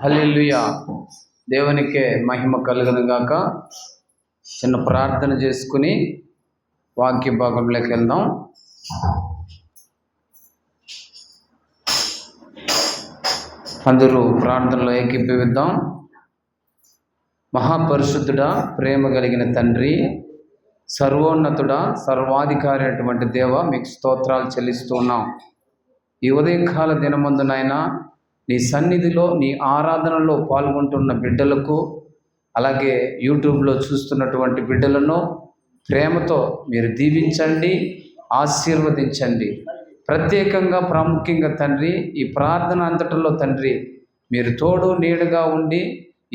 హల్లెలూయా. దేవునికే మహిమ కలుగును గాక. చిన్న ప్రార్థన చేసుకుని వాక్య భాగంలోకి వెళ్దాం. అందరూ ప్రార్థనలో ఏకీభవిద్దాం. మహాపరిశుద్ధుడా, ప్రేమ కలిగిన తండ్రి, సర్వోన్నతుడా, సర్వాధికారి అయినటువంటి దేవ, మీకు స్తోత్రాలు చెల్లిస్తూ ఉన్నాం. ఈ ఉదయకాల దినమందునైనా నీ సన్నిధిలో, నీ ఆరాధనలో పాల్గొంటున్న బిడ్డలకు, అలాగే యూట్యూబ్లో చూస్తున్నటువంటి బిడ్డలను ప్రేమతో మీరు దీవించండి, ఆశీర్వదించండి. ప్రత్యేకంగా ప్రాముఖ్యంగా తండ్రి, ఈ ప్రార్థన అంతటిలో తండ్రి మీరు తోడు నీడగా ఉండి,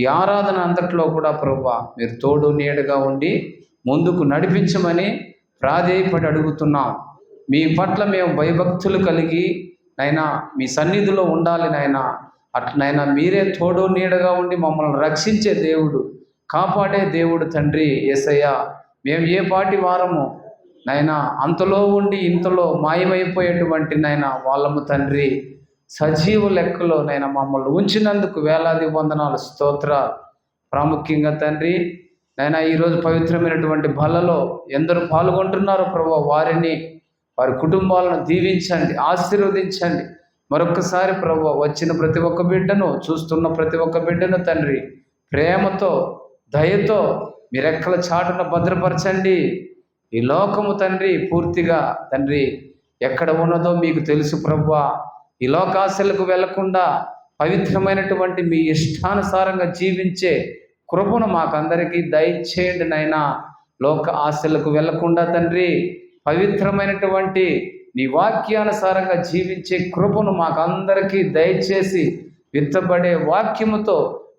ఈ ఆరాధన అంతటిలో కూడా ప్రభువా మీరు తోడు నీడగా ఉండి ముందుకు నడిపించమని ప్రాధేయపడి అడుగుతున్నాం. మీ పట్ల మేము భయభక్తులు కలిగి నైనా మీ సన్నిధిలో ఉండాలి నాయనా. అట్లనైనా మీరే తోడు నీడగా ఉండి మమ్మల్ని రక్షించే దేవుడు, కాపాడే దేవుడు తండ్రి యేసయ్య. మేము ఏ పాటి వారము నైనా అంతలో ఉండి ఇంతలో మాయమైపోయేటువంటి నైనా వాళ్ళము తండ్రి. సజీవ లెక్కలో నైనా మమ్మల్ని ఉంచినందుకు వేలాది వందనాలు, స్తోత్రాలు. ప్రాముఖ్యంగా తండ్రి నైనా ఈరోజు పవిత్రమైనటువంటి బలలో ఎందరు పాల్గొంటున్నారో ప్రభువా వారిని, వారి కుటుంబాలను దీవించండి, ఆశీర్వదించండి. మరొక్కసారి ప్రభువా వచ్చిన ప్రతి ఒక్క బిడ్డను, చూస్తున్న ప్రతి ఒక్క బిడ్డను తండ్రి ప్రేమతో, దయతో మీ రెక్కల చాటున భద్రపరచండి. ఈ లోకము తండ్రి పూర్తిగా తండ్రి ఎక్కడ ఉన్నదో మీకు తెలుసు ప్రభువా. ఈ లోకాశలకు వెళ్లకుండా పవిత్రమైనటువంటి మీ ఇష్టానుసారంగా జీవించే కృపను మాకందరికీ దయచేయండి నైనా. లోక ఆశలకు వెళ్లకుండా తండ్రి పవిత్రమైనటువంటి నీ వాక్యానుసారంగా జీవించే కృపను మాకందరికీ దయచేసి విత్తబడే వాక్యముతో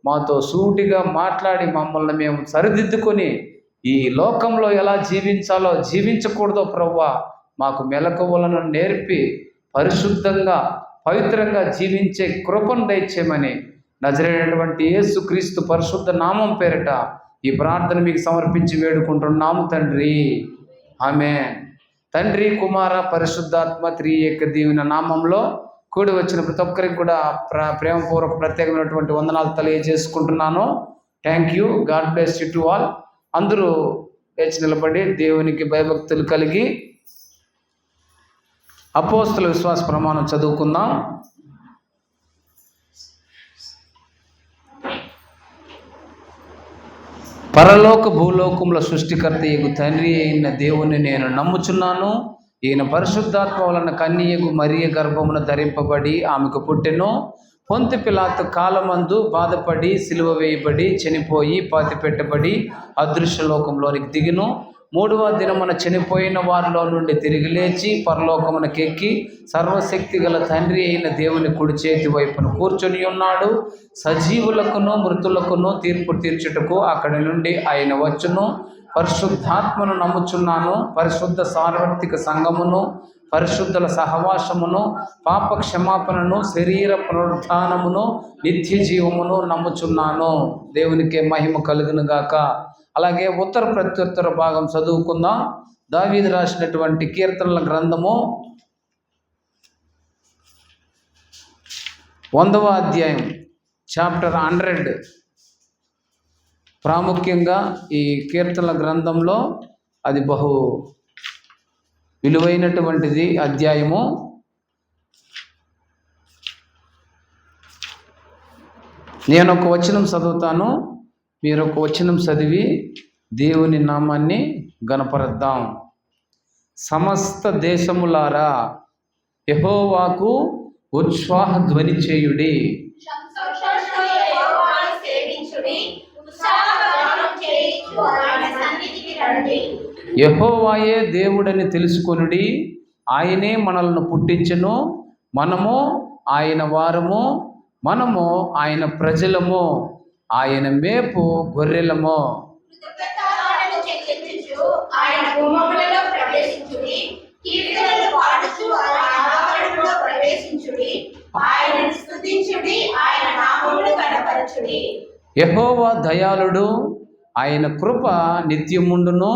మాతో సూటిగా మాట్లాడి మమ్మల్ని మేము సరిదిద్దుకొని ఈ లోకంలో ఎలా జీవించాలో, జీవించకూడదో ప్రభువా మాకు మెలకువలను నేర్పి పరిశుద్ధంగా, పవిత్రంగా జీవించే కృపను దయచేయమని నజరేయుడైనటువంటి యేసుక్రీస్తు పరిశుద్ధ నామం పేరిట ఈ ప్రార్థన మీకు సమర్పించి వేడుకుంటున్నాము తండ్రి, ఆమేన్. తండ్రి, కుమార, పరిశుద్ధాత్మ త్రియేక దీవెన నామంలో కూడి వచ్చిన ప్రతి ఒక్కరికి కూడా ప్రేమపూర్వక ప్రత్యేకమైనటువంటి వందనాలు తెలియజేసుకుంటున్నాను. Thank you. God bless you to all. అందరూ లేచి నిలబడి దేవునికి భయభక్తులు కలిగి అపోస్తల విశ్వాస ప్రమాణం చదువుకుందాం. పరలోక భూలోకముల సృష్టికర్త యగు తండ్రి అయిన దేవుని నేను నమ్ముచున్నాను. ఈయన పరిశుద్ధాత్మ వలన కన్యయగు మరియ గర్భమున ధరింపబడి ఆమెకు పుట్టెను. పొంతి పిలాతు కాలమందు బాధపడి సిలువ వేయబడి చనిపోయి పాతిపెట్టబడి అదృశ్యలోకంలోనికి దిగిను. 3వ దినమున చనిపోయిన వారిలో నుండి తిరిగి లేచి పరలోకమునకెక్కి సర్వశక్తి గల తండ్రి అయిన దేవుని కుడి చేతి వైపున కూర్చొని ఉన్నాడు. సజీవులకును మృతులకును తీర్పు తీర్చుటకు అక్కడి నుండి ఆయన వచ్చును. పరిశుద్ధాత్మను నమ్ముచున్నాను. పరిశుద్ధ సార్వత్రిక సంఘమును, పరిశుద్ధుల సహవాసమును, పాప క్షమాపణను, శరీర పునరుత్థానమును, నిత్య జీవమును నమ్ముచున్నాను. దేవునికే మహిమ కలుగును గాక. అలాగే ఉత్తర ప్రత్యుత్తర భాగం చదువుకుందాం. దావీదు రాసినటువంటి కీర్తనల గ్రంథము 100వ అధ్యాయం, చాప్టర్ 100. ప్రాముఖ్యంగా ఈ కీర్తనల గ్రంథంలో అది బహు విలువైనటువంటిది అధ్యాయము. నేను ఒక వచనం చదువుతాను, మీరు ఒక వచనం చదివి దేవుని నామాన్ని గణపరద్దాం. సమస్త దేశములారా యెహోవాకు ఉత్సాహ ధ్వని చేయుడి. యెహోవాయే దేవుడని తెలుసుకొనుడి. ఆయనే మనల్ని పుట్టించెను. మనము ఆయన వారము, మనము ఆయన ప్రజలము, ఆయన మేపు గొర్రెలము. ఆయనను స్తుతించుడి, ఆయన నామమును నామమును కనపరచుడి. యెహోవా దయాళుడు, ఆయన కృప నిత్యముండును,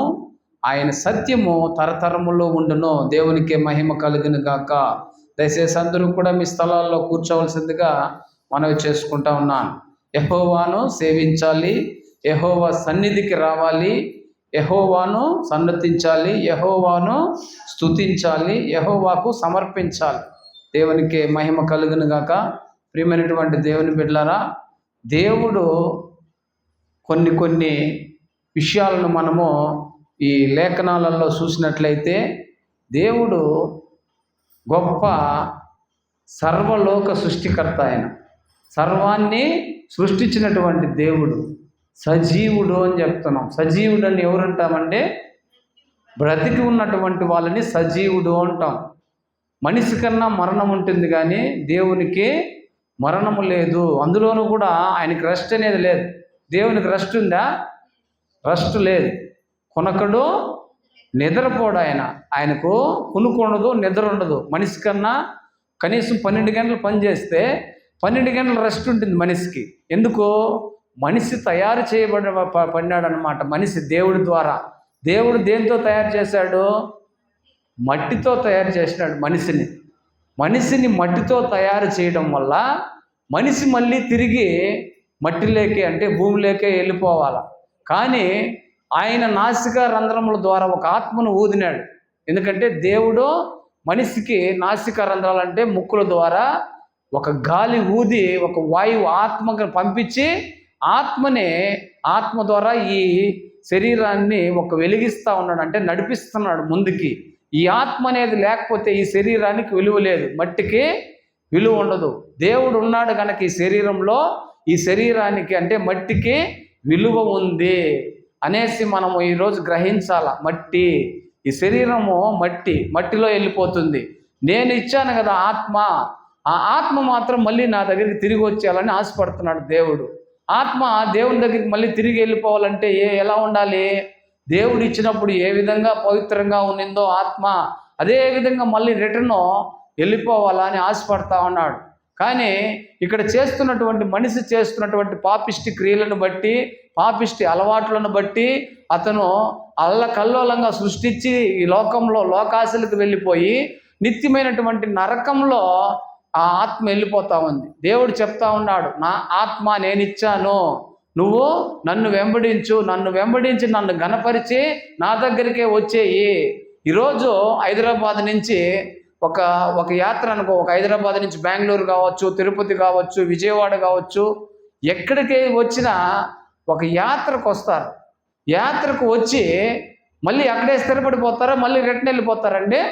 ఆయన సత్యము తరతరములో ఉండును. దేవునికి మహిమ కలుగును గాక. దయచేసి అందరూ కూడా మీ స్థలాల్లో కూర్చోవలసిందిగా మనవి చేసుకుంటా ఉన్నాను. యెహోవాను సేవించాలి, యెహోవా సన్నిధికి రావాలి, యెహోవాను సన్నతించాలి, యెహోవాను స్తుతించాలి, యెహోవాకు సమర్పించాలి. దేవునికి మహిమ కలుగును గాక. ప్రియమైనటువంటి దేవుని బిడ్డలారా, దేవుడు కొన్ని విషయాలను మనము ఈ లేఖనాలలో చూసినట్లయితే, దేవుడు గొప్ప సర్వలోక సృష్టికర్త. ఆయన సర్వాన్ని సృష్టించినటువంటి దేవుడు, సజీవుడు అని చెప్తున్నాం. సజీవుడు అని ఎవరంటామంటే బ్రతికి ఉన్నటువంటి వాళ్ళని సజీవుడు అంటాం. మనిషి కన్నా మరణం ఉంటుంది కానీ దేవునికి మరణము లేదు. అందులోనూ కూడా ఆయనకి రెస్ట్ అనేది లేదు. దేవునికి రెస్ట్ ఉందా? రెస్ట్ లేదు. కొనకడు నిద్రపోడు. ఆయనకు కునుకు ఉండదు, నిద్ర ఉండదు. మనిషి కన్నా కనీసం 12 గంటలు పని చేస్తే 12 గంటలు రెస్ట్ ఉంటుంది మనిషికి. ఎందుకు? మనిషి తయారు పడినాడు అనమాట. మనిషి దేవుడి ద్వారా. దేవుడు దేంతో తయారు చేశాడు? మట్టితో తయారు చేసినాడు మనిషిని మట్టితో తయారు చేయడం వల్ల మనిషి మళ్ళీ తిరిగి మట్టిలోకి అంటే భూమిలోకే వెళ్ళిపోవాలి. కానీ ఆయన నాసిక రంధ్రముల ద్వారా ఒక ఆత్మను ఊదినాడు. ఎందుకంటే దేవుడు మనిషికి నాసిక రంధ్రాలు అంటే ముక్కుల ద్వారా ఒక గాలి ఊది ఒక వాయువు ఆత్మకు పంపించి ఆత్మ ద్వారా ఈ శరీరాన్ని ఒక వెలిగిస్తూ ఉన్నాడు, అంటే నడిపిస్తున్నాడు ముందుకి. ఈ ఆత్మ అనేది లేకపోతే ఈ శరీరానికి విలువ లేదు, మట్టికి విలువ ఉండదు. దేవుడు ఉన్నాడు కనుక ఈ శరీరంలో, ఈ శరీరానికి అంటే మట్టికి విలువ ఉంది అనేసి మనము ఈరోజు గ్రహించాల. మట్టి, ఈ శరీరము మట్టిలో వెళ్ళిపోతుంది. నేను ఇచ్చాను కదా ఆత్మ, ఆ ఆత్మ మాత్రం మళ్ళీ నా దగ్గరికి తిరిగి వచ్చేయాలని ఆశపడుతున్నాడు దేవుడు. ఆత్మ దేవుని దగ్గరికి మళ్ళీ తిరిగి వెళ్ళిపోవాలంటే ఎలా ఉండాలి? దేవుడు ఇచ్చినప్పుడు ఏ విధంగా పవిత్రంగా ఉన్నిందో ఆత్మ, అదే విధంగా మళ్ళీ రిటర్న్ వెళ్ళిపోవాలా అని ఆశపడతా ఉన్నాడు. కానీ ఇక్కడ మనిషి చేస్తున్నటువంటి పాపిష్టి క్రియలను బట్టి, పాపిష్టి అలవాట్లను బట్టి అతను అల్లకల్లోలంగా సృష్టించి ఈ లోకంలో లోకాశలకు వెళ్ళిపోయి నిత్యమైనటువంటి నరకంలో ఆ ఆత్మ వెళ్ళిపోతా ఉంది. దేవుడు చెప్తా ఉన్నాడు, నా ఆత్మ నేనిచ్చాను, నువ్వు నన్ను వెంబడించు, నన్ను గణపరిచి నా దగ్గరికే వచ్చేయి. ఈరోజు హైదరాబాద్ నుంచి ఒక యాత్ర అనుకో, ఒక హైదరాబాద్ నుంచి బెంగళూరు కావచ్చు, తిరుపతి కావచ్చు, విజయవాడ కావచ్చు, ఎక్కడికి వచ్చినా ఒక యాత్రకు వస్తారు. యాత్రకు వచ్చి మళ్ళీ అక్కడే స్థిరపడిపోతారా? మళ్ళీ రిటర్న్ వెళ్ళిపోతారండి?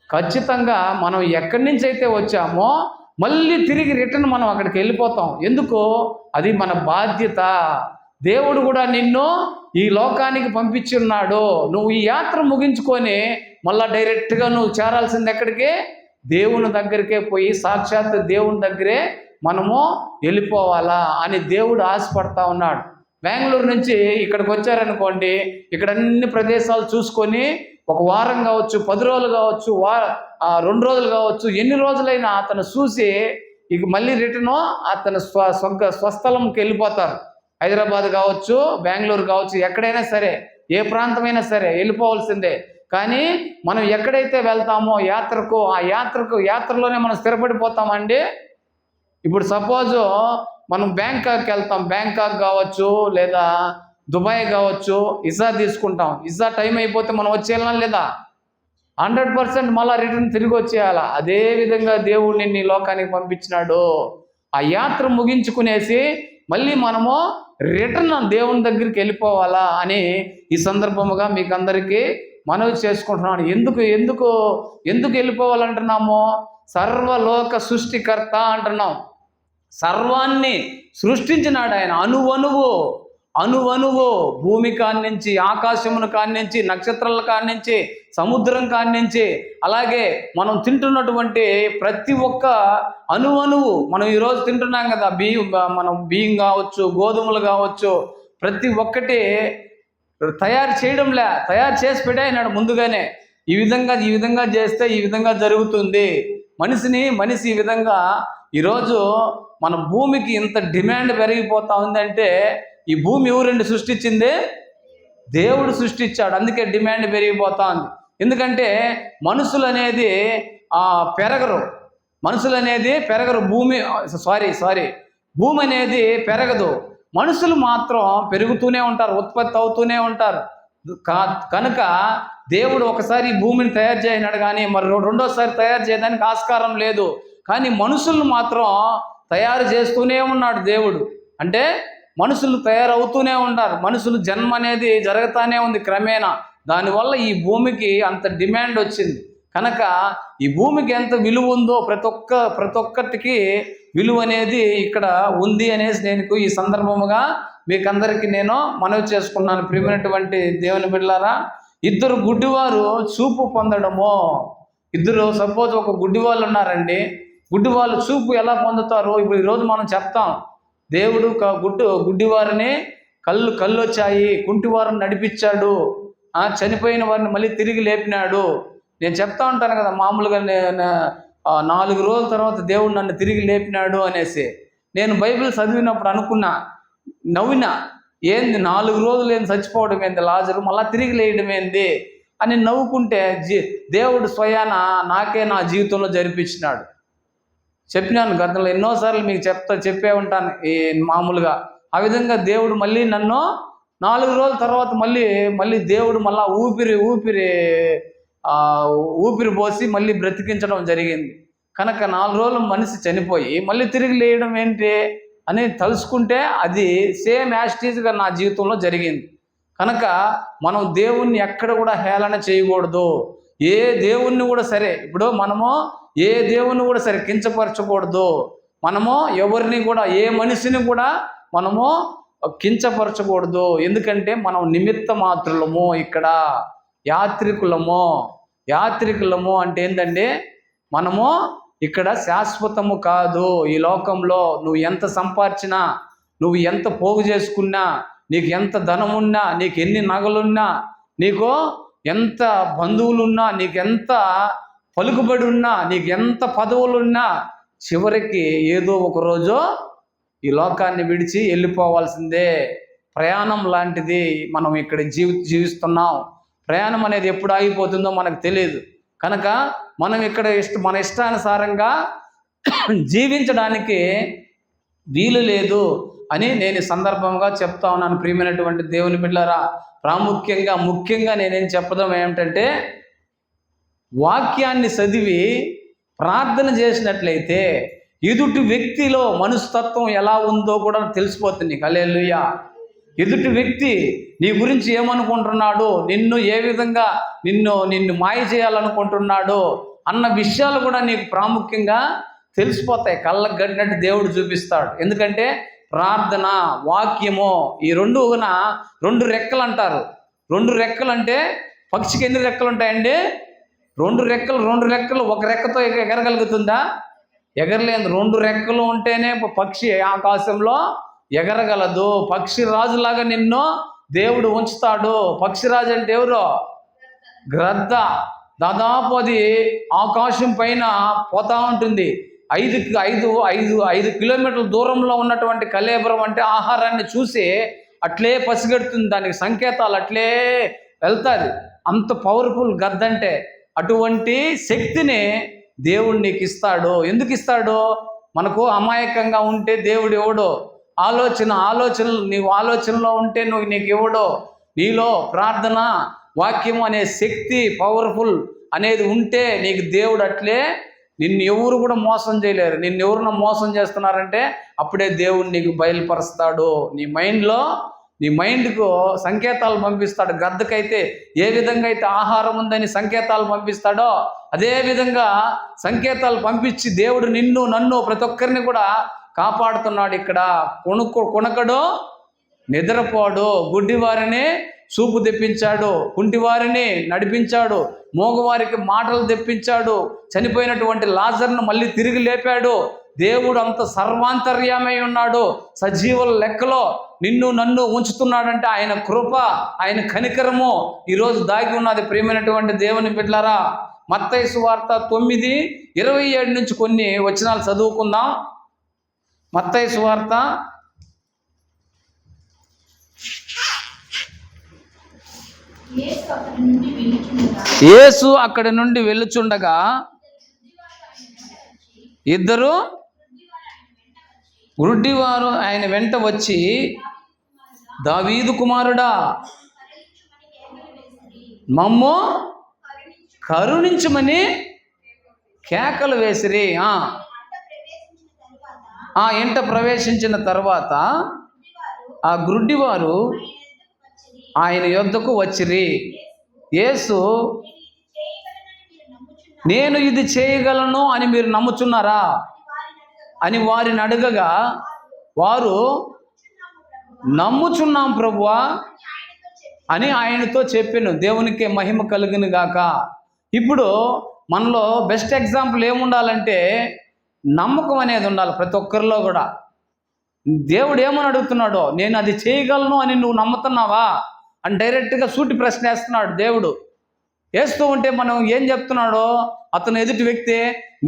ఖచ్చితంగా మనం ఎక్కడి నుంచి అయితే వచ్చామో మళ్ళీ తిరిగి రిటర్న్ మనం అక్కడికి వెళ్ళిపోతాం. ఎందుకు? అది మన బాధ్యత. దేవుడు కూడా నిన్ను ఈ లోకానికి పంపించి ఉన్నాడు. నువ్వు ఈ యాత్ర ముగించుకొని మళ్ళా డైరెక్ట్గా నువ్వు చేరాల్సింది ఎక్కడికి? దేవుని దగ్గరికే పోయి సాక్షాత్ దేవుని దగ్గరే మనము వెళ్ళిపోవాలా అని దేవుడు ఆశపడతా ఉన్నాడు. బెంగళూరు నుంచి ఇక్కడికి వచ్చారనుకోండి, ఇక్కడ అన్ని ప్రదేశాలు చూసుకొని ఒక వారం కావచ్చు, 10 రోజులు కావచ్చు, 2 రోజులు కావచ్చు, ఎన్ని రోజులైనా అతను చూసి ఇక మళ్ళీ రిటర్ను అతను స్వస్థలంకి వెళ్ళిపోతారు. హైదరాబాద్ కావచ్చు, బెంగళూరు కావచ్చు, ఎక్కడైనా సరే, ఏ ప్రాంతమైనా సరే వెళ్ళిపోవాల్సిందే. కానీ మనం ఎక్కడైతే వెళ్తామో ఆ యాత్రలోనే మనం స్థిరపడిపోతామండి. ఇప్పుడు సపోజు మనం బ్యాంకాక్ వెళ్తాం, బ్యాంకాక్ కావచ్చు లేదా దుబాయ్ కావచ్చు, వీసా తీసుకుంటాం. వీసా టైం అయిపోతే మనం వచ్చేయాలా లేదా? 100% మళ్ళీ రిటర్న్ తిరిగి వచ్చేయాలా. అదేవిధంగా దేవుడిని నీ లోకానికి పంపించినాడు. ఆ యాత్ర ముగించుకునేసి మళ్ళీ మనము రిటర్న్ దేవుని దగ్గరికి వెళ్ళిపోవాలా అని ఈ సందర్భముగా మీకు అందరికీ మనవి చేసుకుంటున్నాను. ఎందుకు వెళ్ళిపోవాలంటున్నాము? సర్వలోక సృష్టికర్త అంటున్నాం. సర్వాన్ని సృష్టించినాడు ఆయన. అణువణువు భూమి కాన్నించి, ఆకాశమును కాన్నించి, నక్షత్రాల కాన్నించి, సముద్రం కాన్నించి, అలాగే మనం తింటున్నటువంటి ప్రతి ఒక్క అణువణువు, మనం ఈరోజు తింటున్నాం కదా, బియ్యం కావచ్చు, గోధుమలు కావచ్చు, ప్రతి ఒక్కటి తయారు చేసి పెట్టాయినాడు ముందుగానే. ఈ విధంగా చేస్తే ఈ విధంగా జరుగుతుంది. మనిషి ఈ విధంగా ఈరోజు మన భూమికి ఇంత డిమాండ్ పెరిగిపోతా ఉందంటే ఈ భూమి ఎవరండి సృష్టించింది? దేవుడు సృష్టించాడు. అందుకే డిమాండ్ పెరిగిపోతా ఉంది. ఎందుకంటే మనుషులు అనేది పెరగరు. భూమి అనేది పెరగదు. మనుషులు మాత్రం పెరుగుతూనే ఉంటారు, ఉత్పత్తి అవుతూనే ఉంటారు. కనుక దేవుడు ఒకసారి ఈ భూమిని తయారు చేయనాడు, కానీ మరి రెండోసారి తయారు చేయడానికి ఆస్కారం లేదు. కానీ మనుషులు మాత్రం తయారు చేస్తూనే ఉన్నాడు దేవుడు. అంటే మనుషులు తయారవుతూనే ఉంటారు. మనుషులు జన్మ అనేది జరుగుతూనే ఉంది క్రమేణా. దానివల్ల ఈ భూమికి అంత డిమాండ్ వచ్చింది. కనుక ఈ భూమికి ఎంత విలువ ఉందో ప్రతి ఒక్కటికి విలువ అనేది ఇక్కడ ఉంది అనేసి నేను ఈ సందర్భముగా మీకందరికీ నేను మనవి చేసుకున్నాను. ప్రియమైనటువంటి దేవుని బిడ్డలారా, ఇద్దరు గుడ్డివారు చూపు పొందడము. సపోజ్ ఒక గుడ్డివాళ్ళు ఉన్నారండి. గుడ్డివాళ్ళు చూపు ఎలా పొందుతారు? ఇప్పుడు ఈరోజు మనం చెప్తాం, దేవుడు గుడ్డివారిని కళ్ళు వచ్చాయి, కుంటివారిని నడిపించాడు, చనిపోయిన వారిని మళ్ళీ తిరిగి లేపినాడు. నేను చెప్తా ఉంటాను కదా, మామూలుగా 4 రోజుల తర్వాత దేవుడు నన్ను తిరిగి లేపినాడు అనేసి. నేను బైబిల్ చదివినప్పుడు అనుకున్నా, నవ్వినా, ఏంది 4 రోజులు ఏంది చచ్చిపోవడం ఏంది లాజరు, మళ్ళీ తిరిగి లేయడం ఏంది అని నవ్వుకుంటే దేవుడు స్వయాన నాకే నా జీవితంలో జరిపించినాడు. చెప్పినాను గతంలో ఎన్నోసార్లు మీకు చెప్పే ఉంటాను ఈ మామూలుగా. ఆ విధంగా దేవుడు మళ్ళీ నన్ను 4 రోజుల తర్వాత మళ్ళీ దేవుడు మళ్ళీ ఊపిరి పోసి మళ్ళీ బ్రతికించడం జరిగింది. కనుక 4 రోజులు మనిషి చనిపోయి మళ్ళీ తిరిగి లేయడం ఏంటి అని తలుసుకుంటే అది సేమ్ యాస్టీజ్గా నా జీవితంలో జరిగింది. కనుక మనం దేవుణ్ణి ఎక్కడ కూడా హేళన చేయకూడదు. ఏ దేవుణ్ణి కూడా సరే, ఇప్పుడు మనము ఏ దేవుణ్ణి కూడా సరే కించపరచకూడదు. మనము ఎవరిని కూడా, ఏ మనిషిని కూడా మనము కించపరచకూడదు. ఎందుకంటే మనం నిమిత్త మాత్రులము, ఇక్కడ యాత్రికులము అంటే ఏంటంటే మనము ఇక్కడ శాశ్వతము కాదు. ఈ లోకంలో నువ్వు ఎంత సంపాదించినా, నువ్వు ఎంత పోగు చేసుకున్నా, నీకు ఎంత ధనమున్నా, నీకు ఎన్ని నగలున్నా, నీకు ఎంత బంధువులున్నా, నీకు ఎంత పలుకుబడి ఉన్నా, నీకు ఎంత పదవులున్నా, చివరికి ఏదో ఒక రోజు ఈ లోకాన్ని విడిచి వెళ్ళిపోవాల్సిందే. ప్రయాణం లాంటిది. మనం ఇక్కడ జీవిస్తున్నాం. ప్రయాణం అనేది ఎప్పుడు ఆగిపోతుందో మనకు తెలియదు. కనుక మనం ఇక్కడ మన ఇష్టానుసారంగా జీవించడానికి వీలు లేదు అని నేను సందర్భంగా చెప్తా ఉన్నాను. ప్రియమైనటువంటి దేవుని బిడ్డలారా, ముఖ్యంగా నేనేం చెప్పడం ఏమిటంటే, వాక్యాన్ని చదివి ప్రార్థన చేసినట్లయితే ఎదుటి వ్యక్తిలో మనస్తత్వం ఎలా ఉందో కూడా తెలిసిపోతుంది. హల్లెలూయా. ఎదుటి వ్యక్తి నీ గురించి ఏమనుకుంటున్నాడు, నిన్ను ఏ విధంగా నిన్ను మాయ చేయాలనుకుంటున్నాడు అన్న విషయాలు కూడా నీకు ప్రాముఖ్యంగా తెలిసిపోతాయి. కళ్ళకు గట్టినట్టు దేవుడు చూపిస్తాడు. ఎందుకంటే ప్రార్థన, వాక్యము, ఈ రెండు రెక్కలు అంటారు. 2 రెక్కలు అంటే పక్షికి ఎన్ని రెక్కలు ఉంటాయండి? 2 రెక్కలు. ఒక రెక్కతో ఎగరగలుగుతుందా? ఎగరలేదు. 2 రెక్కలు ఉంటేనే పక్షి ఆకాశంలో ఎగరగలదు. పక్షి రాజులాగా నిన్ను దేవుడు ఉంచుతాడు. పక్షిరాజు అంటే ఎవరు? గ్రద్ద. దాదాపు అది ఆకాశం పైన పోతా ఉంటుంది. 5 కిలోమీటర్ల దూరంలో ఉన్నటువంటి కళేబరం అంటే ఆహారాన్ని చూసి అట్లే పసిగడుతుంది. దానికి సంకేతాలు అట్లే వెళ్తుంది. అంత పవర్ఫుల్ గద్దంటే. అటువంటి శక్తిని దేవుడు నీకు ఇస్తాడు. ఎందుకు ఇస్తాడు? మనకు అమాయకంగా ఉంటే దేవుడు ఎవడో, ఆలోచనలు నీవు ఆలోచనలో ఉంటే నీకు ఎవడో, నీలో ప్రార్థన, వాక్యం అనే శక్తి పవర్ఫుల్ అనేది ఉంటే నీకు దేవుడు అట్లే నిన్ను ఎవరు కూడా మోసం చేయలేరు. నిన్ను ఎవరున్నా మోసం చేస్తున్నారంటే అప్పుడే దేవుడు నీకు బయలుపరుస్తాడు. నీ మైండ్కు సంకేతాలు పంపిస్తాడు. గద్దకైతే ఏ విధంగా అయితే ఆహారం ఉందని సంకేతాలు పంపిస్తాడో అదే విధంగా సంకేతాలు పంపించి దేవుడు నన్ను ప్రతి ఒక్కరిని కూడా కాపాడుతున్నాడు. ఇక్కడ కొనకడు, నిద్రపోడు, గుడ్డివారిని చూపు తెప్పించాడు, కుంటివారిని నడిపించాడు, మోగవారికి మాటలు తెప్పించాడు, చనిపోయినటువంటి లాజర్ను మళ్ళీ తిరిగి లేపాడు. దేవుడు అంత సర్వాంతర్యామై ఉన్నాడు. సజీవుల లెక్కలో నన్ను ఉంచుతున్నాడంటే ఆయన కృప, ఆయన కనికరము ఈరోజు దాగి ఉన్నది. ప్రియమైనటువంటి దేవుని బిడ్డలారా, మత్తయి సువార్త 9:27 నుంచి కొన్ని వచనాలు చదువుకుందాం. మత్తయి సువార్త యేసు అక్కడి నుండి వెళ్ళుచుండగా ఇద్దరు గుడ్డివారు ఆయన వెంట వచ్చి, దావీదు కుమారుడా మమ్ము కరుణించుమని కేకలు వేసిరి. ఆ ఇంట ప్రవేశించిన తర్వాత ఆ గుడ్డివారు ఆయన యొద్దకు వచ్చిరి. యేసు, నేను ఇది చేయగలను అని మీరు నమ్ముచున్నారా అని వారిని అడగగా, వారు నమ్ముచున్నాం ప్రభువా అని ఆయనతో చెప్పాను. దేవునికి మహిమ కలుగును గాక. ఇప్పుడు మనలో బెస్ట్ ఎగ్జాంపుల్ ఏముండాలంటే నమ్మకం అనేది ఉండాలి ప్రతి ఒక్కరిలో కూడా. దేవుడు ఏమని అడుగుతున్నాడో, నేను అది చేయగలను అని నువ్వు నమ్ముతున్నావా అని డైరెక్ట్గా సూటి ప్రశ్న వేస్తున్నాడు దేవుడు. వేస్తూ ఉంటే మనం ఏం చెప్తున్నాడో, అతను ఎదుటి వ్యక్తి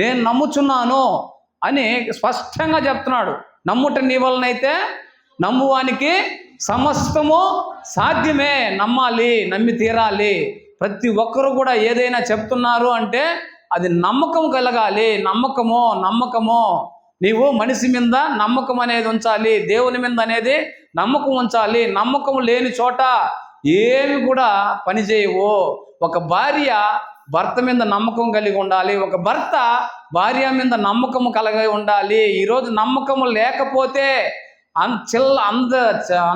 నేను నమ్ముచున్నాను అని స్పష్టంగా చెప్తున్నాడు. నమ్ముట నీ వలనైతే నమ్మువానికి సమస్తము సాధ్యమే. నమ్మాలి, నమ్మి తీరాలి. ప్రతి ఒక్కరు కూడా ఏదైనా చెప్తున్నారు అంటే అది నమ్మకం కలగాలి. నమ్మకము నీవు మనిషి మీద నమ్మకం అనేది ఉంచాలి, దేవుని మీద అనేది నమ్మకం ఉంచాలి. నమ్మకం లేని చోట ఏమి కూడా పనిచేయవు. ఒక భార్య భర్త మీద నమ్మకం కలిగి ఉండాలి, ఒక భర్త భార్య మీద నమ్మకం కలిగి ఉండాలి. ఈరోజు నమ్మకం లేకపోతే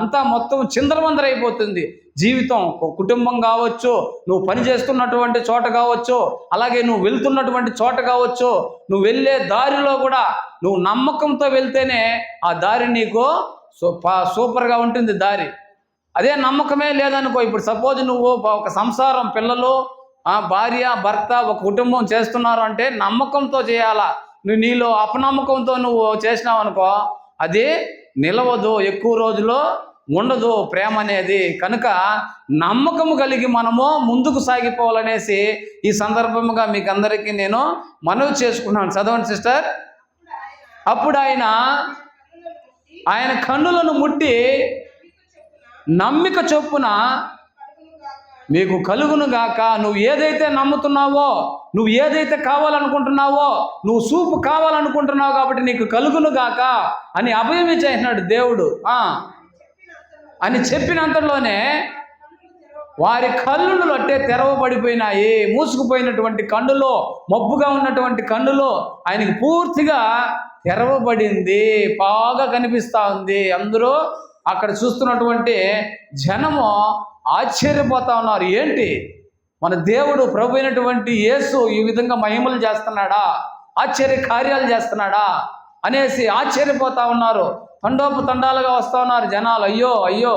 అంతా మొత్తం చిందరవందరైపోతుంది జీవితం. కుటుంబం కావచ్చు, నువ్వు పని చేస్తున్నటువంటి చోట కావచ్చు, అలాగే నువ్వు వెళ్తున్నటువంటి చోట కావచ్చు, నువ్వు వెళ్ళే దారిలో కూడా నువ్వు నమ్మకంతో వెళ్తేనే ఆ దారి నీకు సూపర్గా ఉంటుంది దారి. అదే నమ్మకమే లేదనుకో, ఇప్పుడు సపోజ్ నువ్వు ఒక సంసారం, పిల్లలు, భార్య భర్త ఒక కుటుంబం చేస్తున్నారు అంటే నమ్మకంతో చేయాలా. నువ్వు నీలో అపనమ్మకంతో నువ్వు చేసినావు అనుకో, అది నిలవదు, ఎక్కువ రోజులు ఉండదు ప్రేమ అనేది. కనుక నమ్మకము కలిగి మనము ముందుకు సాగిపోవాలనేసి ఈ సందర్భంగా మీకు అందరికీ నేను మనవి చేసుకున్నాను. చదవండి సిస్టర్. అప్పుడు ఆయన కన్నులను ముట్టి, నమ్మిక చొప్పున మీకు కలుగును గాక. నువ్వు ఏదైతే నమ్ముతున్నావో, నువ్వు ఏదైతే కావాలనుకుంటున్నావో, నువ్వు సూపు కావాలనుకుంటున్నావు కాబట్టి నీకు కలుగును గాక అని అభయం ఇచ్చేసినాడు దేవుడు. అని చెప్పినంతలోనే వారి కన్నులు అట్టే తెరవబడిపోయినాయి. మూసుకుపోయినటువంటి కన్నులో, మబ్బుగా ఉన్నటువంటి కన్నులో ఆయనకి పూర్తిగా తెరవబడింది, బాగా కనిపిస్తూ ఉంది. అందరూ అక్కడ చూస్తున్నటువంటి జనము ఆశ్చర్యపోతా ఉన్నారు. ఏంటి మన దేవుడు ప్రభు అయినటువంటి యేసు ఈ విధంగా మహిమలు చేస్తున్నాడా, ఆశ్చర్య కార్యాలు చేస్తున్నాడా అనేసి ఆశ్చర్యపోతా ఉన్నారు. తండోపతండాలుగా వస్తూ ఉన్నారు జనాలు. అయ్యో అయ్యో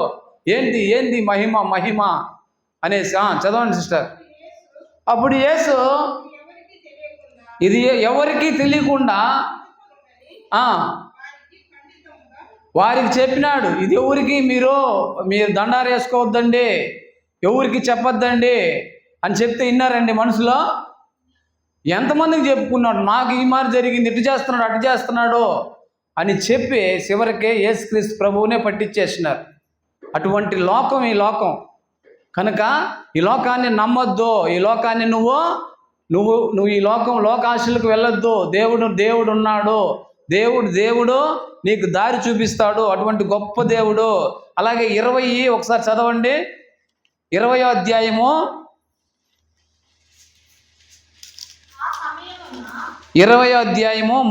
ఏంది మహిమ అనేసి. చదవండి సిస్టర్. అప్పుడు యేసు ఇది ఎవరికి తెలియకుండా వారికి చెప్పినాడు, ఇది ఎవరికి మీరు దండారు వేసుకోవద్దండి, ఎవరికి చెప్పొద్దండి అని చెప్తే విన్నారండి మనసులో. ఎంతమందికి చెప్పుకున్నాడు, నాకు ఈ మారి జరిగింది, ఇటు చేస్తున్నాడు అటు చేస్తున్నాడు అని చెప్పి చివరికి యేసుక్రీస్తు ప్రభువునే పట్టించేసినారు. అటువంటి లోకం ఈ లోకం. కనుక ఈ లోకాన్ని నమ్మొద్దు. ఈ లోకాన్ని నువ్వు ఈ లోకాశలకు వెళ్ళొద్దు. దేవుడు ఉన్నాడు. దేవుడు నీకు దారి చూపిస్తాడు. అటువంటి గొప్ప దేవుడు. అలాగే 20 ఒకసారి చదవండి. 20వ అధ్యాయము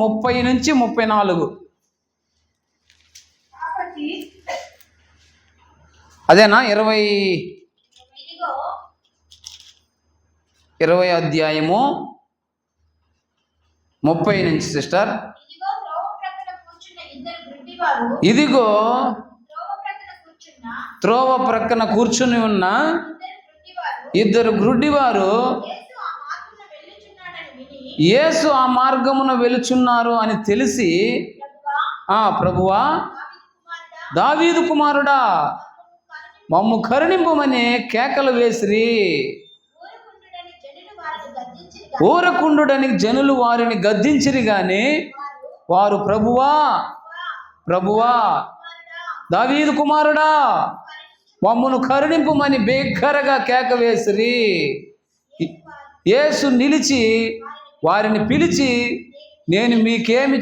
30 నుంచి 34. అదేనా 20వ అధ్యాయము 30 నుంచి సిస్టర్. ఇదిగో త్రోవ ప్రక్కన కూర్చుని ఉన్న ఇద్దరు గ్రుడ్డివారు యేసు ఆ మార్గమున వెలుచున్నారు అని తెలిసి, ప్రభువా దావీదు కుమారుడా మమ్ము కరుణింపమని కేకలు వేసిరి. ఊరకుండుడని జనులు వారిని గద్దించిరి గాని వారు ప్రభువా ప్రభువా దావీదు కుమారుడా మమ్మను కరుణింపుమని బిగ్గరగా కేక వేసిరి. యేసు నిలిచి వారిని పిలిచి, నేను మీకేమి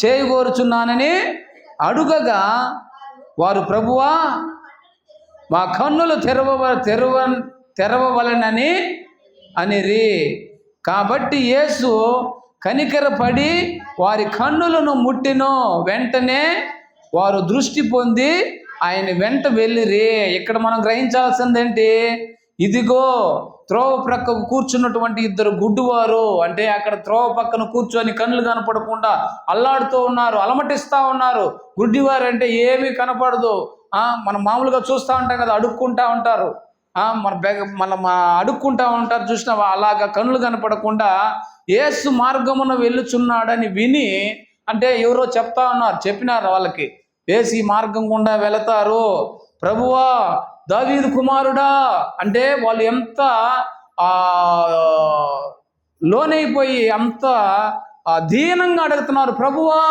చేయగోరుచున్నానని అడుగగా వారు ప్రభువా మా కన్నులు తెరవవలెనని అనిరి. కాబట్టి యేసు కనికరపడి వారి కన్నులను ముట్టిను. వెంటనే వారు దృష్టి పొంది ఆయన వెంట వెళ్ళిరి. ఇక్కడ మనం గ్రహించాల్సిందేంటి? ఇదిగో త్రోవ ప్రక్కకు కూర్చున్నటువంటి ఇద్దరు గుడ్డివారు, అంటే అక్కడ త్రోవ పక్కన కూర్చొని కళ్ళు కనపడకుండా అల్లాడుతూ ఉన్నారు, అలమటిస్తూ ఉన్నారు. గుడ్డివారు అంటే ఏమీ కనపడదు. మనం మామూలుగా చూస్తూ ఉంటాం కదా, అడుక్కుంటూ ఉంటారు, మనం అడుక్కుంటూ ఉంటారు చూసినావా, అలాగా కళ్ళు కనపడకుండా యేసు మార్గమున వెళ్ళుచున్నాడని విని, అంటే ఎవరో చెప్తా ఉన్నారు, చెప్పినారు వాళ్ళకి, యేసు ఈ మార్గం గుండా వెళతారు, ప్రభువా దావీదు కుమారుడా అంటే వాళ్ళు ఎంత లోనైపోయి అంత దీనంగా అడుగుతున్నారు, ప్రభువా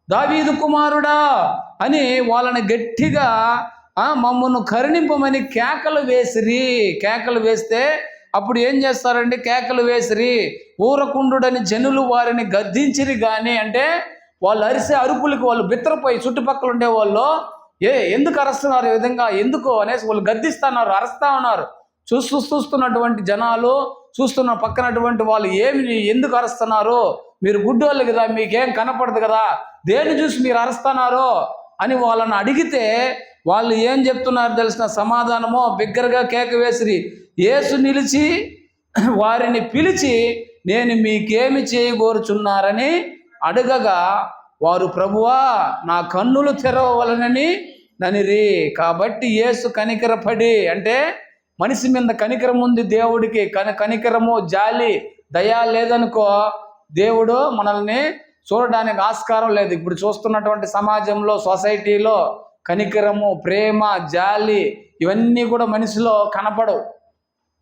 దావీదు కుమారుడా అని వాళ్ళని గట్టిగా మమ్మల్ని కరుణింపమని కేకలు వేసిరి. కేకలు వేస్తే అప్పుడు ఏం చేస్తారండి? కేకలు వేసిరి. ఊరకుండుడని జనులు వారిని గద్దించిరి కానీ, అంటే వాళ్ళు అరిసే అరుపులకి వాళ్ళు బిత్తరపోయి చుట్టుపక్కల ఉండే వాళ్ళు ఎందుకు అరుస్తున్నారు ఈ విధంగా, ఎందుకు అనేసి వాళ్ళు గద్దిస్తున్నారు, అరుస్తూ ఉన్నారు. చూస్తున్నటువంటి జనాలు, చూస్తున్న పక్కనటువంటి వాళ్ళు ఎందుకు అరుస్తున్నారు, మీరు గుడ్డోళ్ళు కదా, మీకేం కనపడదు కదా, దేన్ని చూసి మీరు అరుస్తున్నారు అని వాళ్ళని అడిగితే వాళ్ళు ఏం చెప్తున్నారు తెలిసిన సమాధానమో? బిగ్గరగా కేక వేసిరి. యేసు నిలిచి వారిని పిలిచి, నేను మీకేమి చేయగోరుచున్నారని అడగగా వారు ప్రభువా నా కన్నులు తెరవవలనని ననిరి. కాబట్టి యేసు కనికరపడి, అంటే మనిషి మీద కనికరం ఉంది దేవుడికి, కనికరము జాలి దయ లేదనుకో దేవుడు మనల్ని చూడడానికి ఆస్కారం లేదు. ఇప్పుడు చూస్తున్నటువంటి సమాజంలో, సొసైటీలో కనికరము, ప్రేమ, జాలి ఇవన్నీ కూడా మనిషిలో కనపడవు.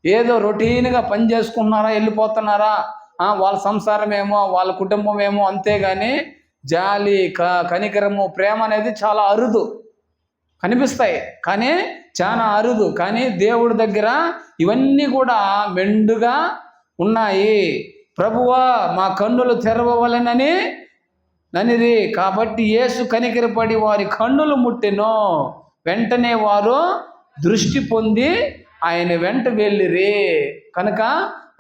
ఏదో రొటీన్గా పని చేసుకుంటున్నారా, వెళ్ళిపోతున్నారా, వాళ్ళ సంసారం ఏమో, వాళ్ళ కుటుంబం ఏమో, అంతేగాని జాలి, కనికరము, ప్రేమ అనేది చాలా అరుదు. కనిపిస్తాయి కానీ చాలా అరుదు. కానీ దేవుడి దగ్గర ఇవన్నీ కూడా మెండుగా ఉన్నాయి. ప్రభువా మా కన్నులు తెరవవలెనని ననిరి. కాబట్టి యేసు కనికరపడి వారి కన్నులు ముట్టెను. వెంటనే వారు దృష్టి పొంది ఆయన వెంట వెళ్ళిరి. కనుక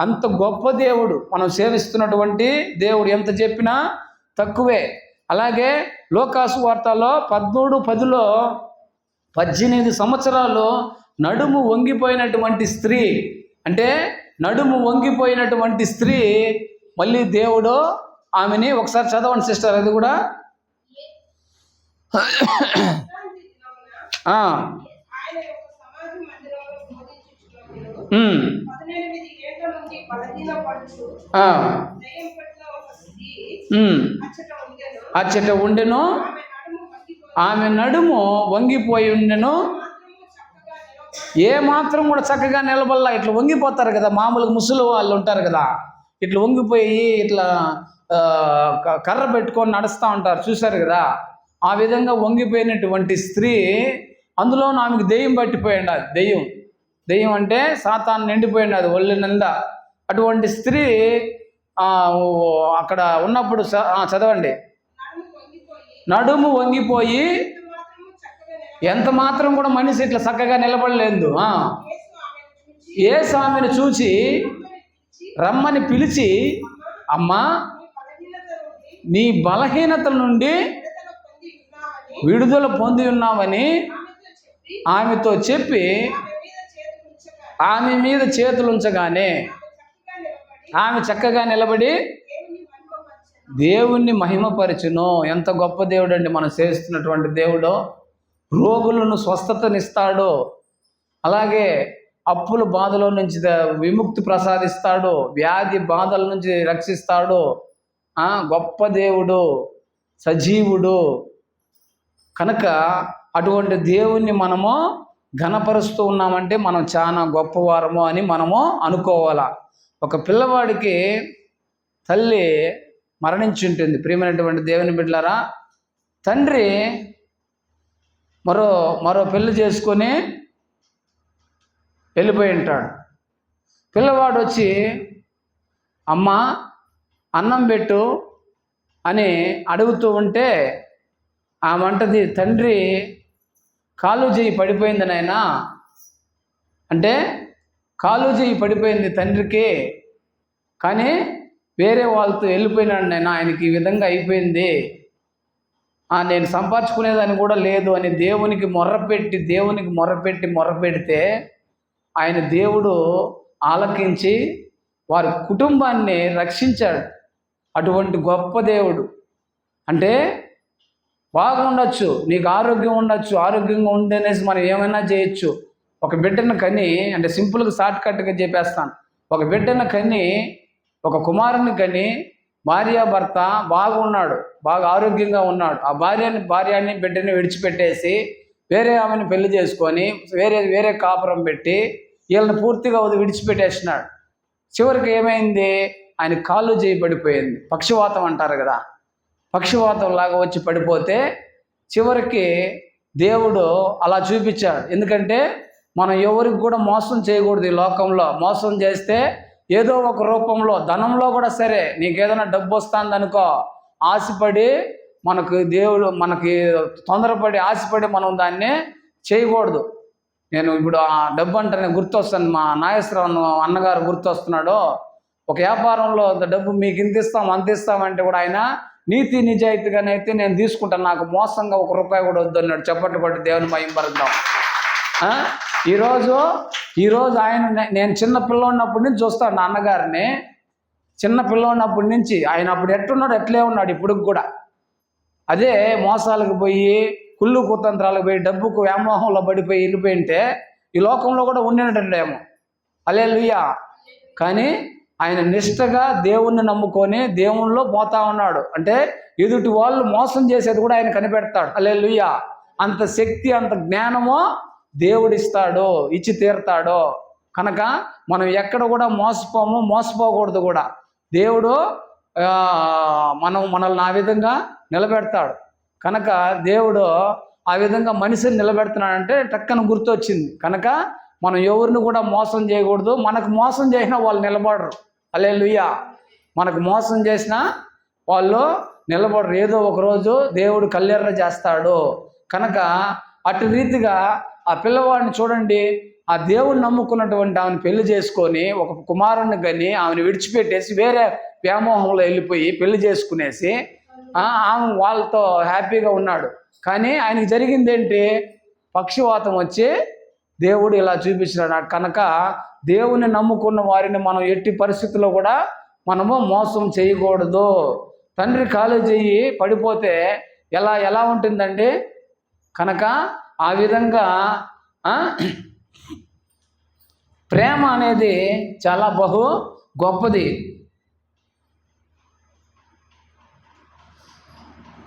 అంత గొప్ప దేవుడు మనం సేవిస్తున్నటువంటి దేవుడు, ఎంత చెప్పినా తక్కువే. అలాగే లోకాసు వార్తలో 13:10లో 18 సంవత్సరాలు నడుము వంగిపోయినటువంటి స్త్రీ, అంటే నడుము వంగిపోయినటువంటి స్త్రీ, మళ్ళీ దేవుడు ఆమెని ఒకసారి చదవండి సిస్టర్, అది కూడా అచ్చట ఉండెను, ఆమె నడుము వంగిపోయి ఉండెను, ఏ మాత్రం కూడా చక్కగా నిలబడలా. ఇట్లా వంగిపోతారు కదా, మామూలుగా ముసలి వాళ్ళు ఉంటారు కదా, ఇట్లా వంగిపోయి ఇట్లా కర్ర పెట్టుకొని నడుస్తూ ఉంటారు, చూశారు కదా, ఆ విధంగా వంగిపోయినటువంటి స్త్రీ, అందులో ఆమెకు దెయ్యం పట్టిపోయింది. అది దెయ్యం అంటే సాతాను నిండిపోయింది, అది ఒళ్ళు నిండా. అటువంటి స్త్రీ అక్కడ ఉన్నప్పుడు చదవండి, నడుము వంగిపోయి ఎంత మాత్రం కూడా మనిషి ఇట్లా చక్కగా నిలబడలేదు. యేసు ఆమెను చూచి రమ్మని పిలిచి, అమ్మా నీ బలహీనతల నుండి విడుదల పొంది ఉన్నావని ఆమెతో చెప్పి ఆమె మీద చేతులు ఉంచగానే ఆమె చక్కగా నిలబడి దేవుణ్ణి మహిమపరచును. ఎంత గొప్ప దేవుడు అండి మనం సేవిస్తున్నటువంటి దేవుడు. రోగులను స్వస్థతనిస్తాడు, అలాగే అప్పుల బాధల నుంచి విముక్తి ప్రసాదిస్తాడు, వ్యాధి బాధల నుంచి రక్షిస్తాడు. గొప్ప దేవుడు, సజీవుడు. కనుక అటువంటి దేవుణ్ణి మనము ఘనపరుస్తూ ఉన్నామంటే మనం చాలా గొప్పవారము అని మనము అనుకోవాలా. ఒక పిల్లవాడికి తల్లి మరణించి ఉంటుంది. ప్రియమైనటువంటి దేవుని బిడ్డలారా, తండ్రి మరో పెళ్లి చేసుకొని వెళ్ళిపోయి ఉంటాడు. పిల్లవాడు వచ్చి అమ్మ అన్నం పెట్టు అని అడుగుతూ ఉంటే ఆమంటది, తండ్రి కాలు చెయ్యి పడిపోయింది నాయనా. అంటే కాలు చెయ్యి పడిపోయింది తండ్రికి, కానీ వేరే వాళ్ళతో వెళ్ళిపోయినాడు నాయనా, ఆయనకి ఈ విధంగా అయిపోయింది, నేను సంపాదించుకునేదాన్ని కూడా లేదు అని దేవునికి మొర్రపెడితే ఆయన దేవుడు ఆలకించి వారి కుటుంబాన్ని రక్షించాడు. అటువంటి గొప్ప దేవుడు. అంటే బాగుండొచ్చు, నీకు ఆరోగ్యం ఉండొచ్చు, ఆరోగ్యంగా ఉండనేసి మనం ఏమైనా చేయొచ్చు. ఒక బిడ్డను కని, అంటే సింపుల్గా షార్ట్ కట్గా చెప్పేస్తాను, ఒక బిడ్డను కని, ఒక కుమారుని కని భార్యాభర్త బాగున్నాడు, బాగా ఆరోగ్యంగా ఉన్నాడు, ఆ భార్యని బిడ్డని విడిచిపెట్టేసి వేరే ఆమెను పెళ్లి చేసుకొని వేరే కాపురం పెట్టి వీళ్ళని పూర్తిగా విడిచిపెట్టేసినాడు. చివరికి ఏమైంది, ఆయన కాళ్ళు చేయబడిపోయింది. పక్షవాతం అంటారు కదా, పక్షవాతం లాగా వచ్చి పడిపోతే చివరికి దేవుడు అలా చూపించాడు. ఎందుకంటే మనం ఎవరికి కూడా మోసం చేయకూడదు. ఈ లోకంలో మోసం చేస్తే ఏదో ఒక రూపంలో, ధనంలో కూడా సరే, నీకేదైనా డబ్బు వస్తుందనుకో, ఆశపడి మనకి తొందరపడి ఆశపడి మనం దాన్ని చేయకూడదు. నేను ఇప్పుడు ఆ డబ్బు అంటే గుర్తొస్తాను, మా నాగేశ్వరరావు అన్నగారు గుర్తొస్తున్నాడు. ఒక వ్యాపారంలో డబ్బు మీకు ఇంత ఇస్తాం అంత ఇస్తామంటే కూడా ఆయన నీతి నిజాయితీగానైతే నేను తీసుకుంటాను, నాకు మోసంగా ₹1 కూడా వద్దు అన్నాడు. చప్పట్లు కొట్టి దేవుని మహిమ పరుద్దాం. ఈరోజు ఆయన, నేను చిన్న పిల్లన్నప్పటి నుంచి చూస్తాను నా అన్నగారిని. చిన్న పిల్లన్నప్పటి నుంచి ఆయన అప్పుడు ఎట్టున్నాడు అట్లే ఉన్నాడు ఇప్పుడు కూడా. అదే మోసాలకు పోయి కుళ్ళు కుతంత్రాలకు పోయి డబ్బుకు వ్యామోహంలో పడిపోయి వెళ్ళిపోయింటే ఈ లోకంలో కూడా ఉండినట్టేమో. హల్లెలూయా. కానీ ఆయన నిష్టగా దేవుణ్ణి నమ్ముకొని దేవునిలో పోతా ఉన్నాడు. అంటే ఎదుటి వాళ్ళు మోసం చేసేది కూడా ఆయన కనిపెడతాడు. హల్లెలూయా. అంత శక్తి, అంత జ్ఞానము దేవుడిస్తాడు, ఇచ్చి తీరుతాడు. కనుక మనం ఎక్కడ కూడా మోసపోకూడదు కూడా. దేవుడు మనల్ని ఆ విధంగా నిలబెడతాడు. కనుక దేవుడు ఆ విధంగా మనిషిని నిలబెడుతున్నాడంటే టక్కన గుర్తొచ్చింది. కనుక మనం ఎవరిని కూడా మోసం చేయకూడదు. మనకు మోసం చేసినా వాళ్ళు నిలబడరు. హల్లెలూయా. మనకు మోసం చేసినా వాళ్ళు నిలబడరు. ఏదో ఒకరోజు దేవుడు కల్లెర్ర చేస్తాడు. కనుక అటు రీతిగా ఆ పిల్లవాడిని చూడండి, ఆ దేవుని నమ్ముకున్నటువంటి ఆమెను పెళ్లి చేసుకొని ఒక కుమారుని కానీ ఆమెను విడిచిపెట్టేసి వేరే వ్యామోహంలో వెళ్ళిపోయి పెళ్లి చేసుకునేసి ఆమె వాళ్ళతో హ్యాపీగా ఉన్నాడు. కానీ ఆయనకి జరిగింది ఏంటి, పక్షవాతం వచ్చి దేవుడు ఇలా చూపించినాడు. కనుక దేవుని నమ్ముకున్న వారిని మనం ఎట్టి పరిస్థితుల్లో కూడా మనము మోసం చేయకూడదు. తండ్రి కాలు చెయ్యి పడిపోతే ఎలా ఉంటుందండి. కనుక ఆ విధంగా ప్రేమ అనేది చాలా బహు గొప్పది.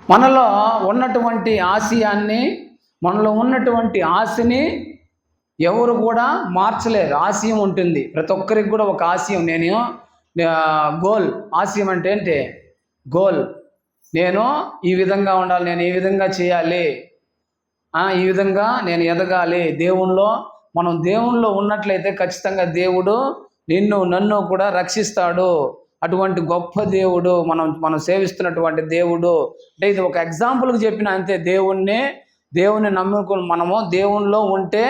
మనలో ఉన్నటువంటి ఆశయాన్ని, మనలో ఉన్నటువంటి ఆశని ఎవరు కూడా మార్చలేరు. ఆశయం ఉంటుంది, ప్రతి ఒక్కరికి కూడా ఒక ఆశయం. గోల్, ఆశయం అంటే ఏంటి, గోల్. నేను ఈ విధంగా ఉండాలి, నేను ఈ విధంగా చేయాలి, ఈ విధంగా నేను ఎదగాలి. మనం దేవునిలో ఉన్నట్లయితే ఖచ్చితంగా దేవుడు నన్ను కూడా రక్షిస్తాడు. అటువంటి గొప్ప దేవుడు మనం సేవిస్తున్నటువంటి దేవుడు. అంటే ఇది ఒక ఎగ్జాంపుల్కి చెప్పిన అంతే. దేవుణ్ణి నమ్ముకుని మనము దేవునిలో ఉంటే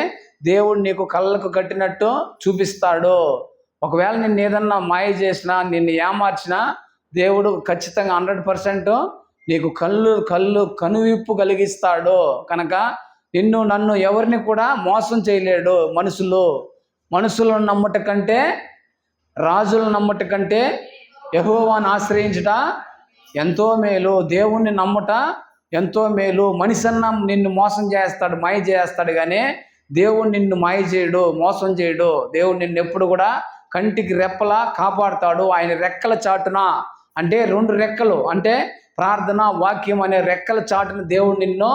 దేవుడు నీకు కళ్ళకు కట్టినట్టు చూపిస్తాడు. ఒకవేళ నిన్ను ఏదన్నా మాయ చేసినా, నిన్ను ఏమార్చినా దేవుడు ఖచ్చితంగా 100% నీకు కనువిప్పు కలిగిస్తాడు. కనుక నన్ను ఎవరిని కూడా మోసం చేయలేడు. మనుషులను నమ్మట కంటే, రాజులను నమ్మట కంటే యెహోవాను ఆశ్రయించుట ఎంతో మేలు. దేవుణ్ణి నమ్మట ఎంతో మేలు. మనిషి అన్న నిన్ను మోసం చేస్తాడు, మాయ చేస్తాడు, కానీ దేవుడు నిన్ను మాయ చేయడు, మోసం చేయడు. దేవుడు నిన్ను ఎప్పుడు కూడా కంటికి రెప్పలా కాపాడుతాడు. ఆయన రెక్కల చాటున, అంటే 2 రెక్కలు, అంటే ప్రార్థన, వాక్యం అనే రెక్కల చాటున దేవుడు నిన్ను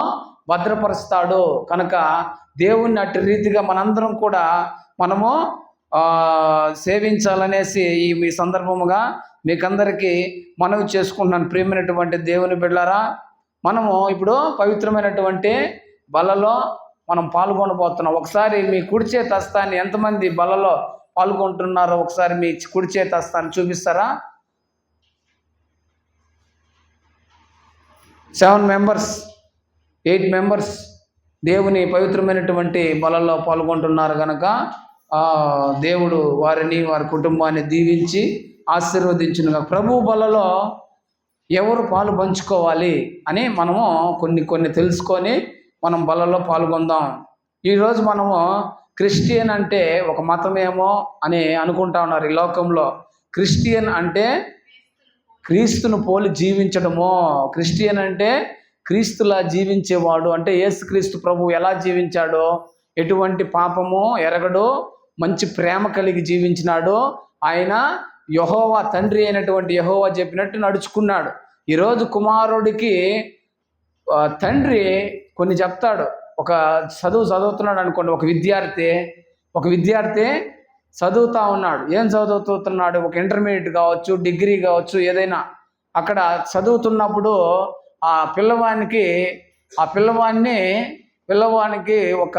భద్రపరుస్తాడు. కనుక దేవుణ్ణి అట్టి రీతిగా మనందరం కూడా మనము సేవించాలనేసి ఈ సందర్భముగా మీకందరికీ మనవి చేసుకుంటున్నాను. ప్రియమైనటువంటి దేవుని బిడ్డలారా, మనము ఇప్పుడు పవిత్రమైనటువంటి బలలో మనం పాల్గొనబోతున్నాం. ఒకసారి మీ కుడి చేతి హస్తాన్ని, ఎంతమంది బలలో పాల్గొంటున్నారో ఒకసారి మీ కుడి చేతి హస్తాన్ని చూపిస్తారా? 7 మెంబర్స్, 8 మెంబర్స్ దేవుని పవిత్రమైనటువంటి బలలో పాల్గొంటున్నారు కనుక దేవుడు వారిని, వారి కుటుంబాన్ని దీవించి ఆశీర్వదించునుగా. ప్రభు బలలో ఎవరు పాలు పంచుకోవాలి అని మనము కొన్ని తెలుసుకొని మనం బలలో పాల్గొందాం. ఈరోజు మనము క్రిస్టియన్ అంటే ఒక మతమేమో అని అనుకుంటా ఉన్నారు ఈ లోకంలో. క్రిస్టియన్ అంటే క్రీస్తును పోలి జీవించడము. క్రిస్టియన్ అంటే క్రీస్తులా జీవించేవాడు. అంటే యేసుక్రీస్తు ప్రభు ఎలా జీవించాడో, ఎటువంటి పాపము ఎరగడు, మంచి ప్రేమ కలిగి జీవించినాడు. ఆయన యెహోవా, తండ్రి అయినటువంటి యెహోవా చెప్పినట్టు నడుచుకున్నాడు. ఈరోజు కుమారుడికి తండ్రి కొన్ని చెప్తాడు. ఒక చదువుతున్నాడు అనుకోండి, ఒక విద్యార్థి చదువుతూ ఉన్నాడు. ఏం చదువుతున్నాడు? ఒక ఇంటర్మీడియట్ కావచ్చు, డిగ్రీ కావచ్చు, ఏదైనా. అక్కడ చదువుతున్నప్పుడు ఆ పిల్లవానికి ఒక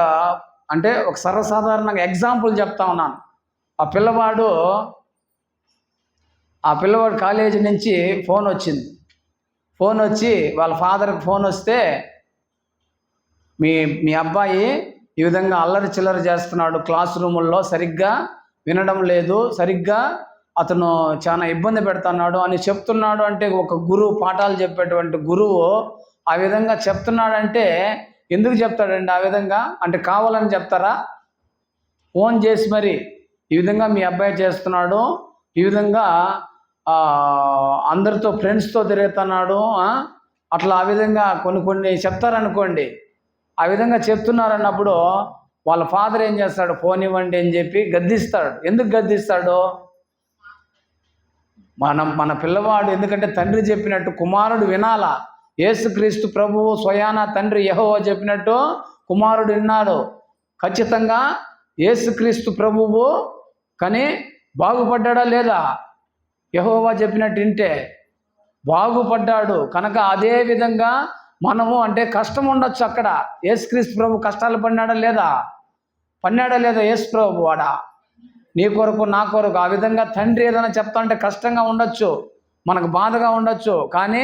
సర్వసాధారణంగా ఎగ్జాంపుల్ చెప్తా ఉన్నాను. ఆ పిల్లవాడు కాలేజీ నుంచి ఫోన్ వచ్చి వాళ్ళ ఫాదర్కి ఫోన్ వస్తే, మీ అబ్బాయి ఈ విధంగా అల్లరి చిల్లరి చేస్తున్నాడు, క్లాస్ రూముల్లో సరిగ్గా వినడం లేదు, సరిగ్గా అతను చాలా ఇబ్బంది పెడుతున్నాడు అని చెప్తున్నాడు. అంటే ఒక గురువు, పాఠాలు చెప్పేటువంటి గురువు ఆ విధంగా చెప్తున్నాడంటే ఎందుకు చెప్తాడండి ఆ విధంగా? అంటే కావాలని చెప్తారా? ఫోన్ చేసి మరి ఈ విధంగా మీ అబ్బాయి చేస్తున్నాడు, ఈ విధంగా అందరితో ఫ్రెండ్స్తో తిరుగుతున్నాడు, అట్లా ఆ విధంగా కొన్ని చెప్తారనుకోండి. ఆ విధంగా చెప్తున్నారన్నప్పుడు వాళ్ళ ఫాదర్ ఏం చేస్తాడు? ఫోన్ ఇవ్వండి అని చెప్పి గద్దిస్తాడు. ఎందుకు గద్దిస్తాడు? మన పిల్లవాడు, ఎందుకంటే తండ్రి చెప్పినట్టు కుమారుడు వినాలా. యేసుక్రీస్తు ప్రభువు స్వయాన తండ్రి యెహోవా చెప్పినట్టు కుమారుడు విన్నాడు. ఖచ్చితంగా యేసుక్రీస్తు ప్రభువు కానీ బాగుపడ్డా లేదా? యెహోవా చెప్పినట్టు వింటే బాగుపడ్డాడు. కనుక అదే విధంగా మనము, అంటే కష్టం ఉండొచ్చు అక్కడ. యేసుక్రీస్తు ప్రభు కష్టాలు పడినాడా లేదా? యేసు ప్రభు వాడా నీ కొరకు నా కొరకు. ఆ విధంగా తండ్రి ఏదైనా చెప్తా అంటే కష్టంగా ఉండొచ్చు, మనకు బాధగా ఉండొచ్చు. కానీ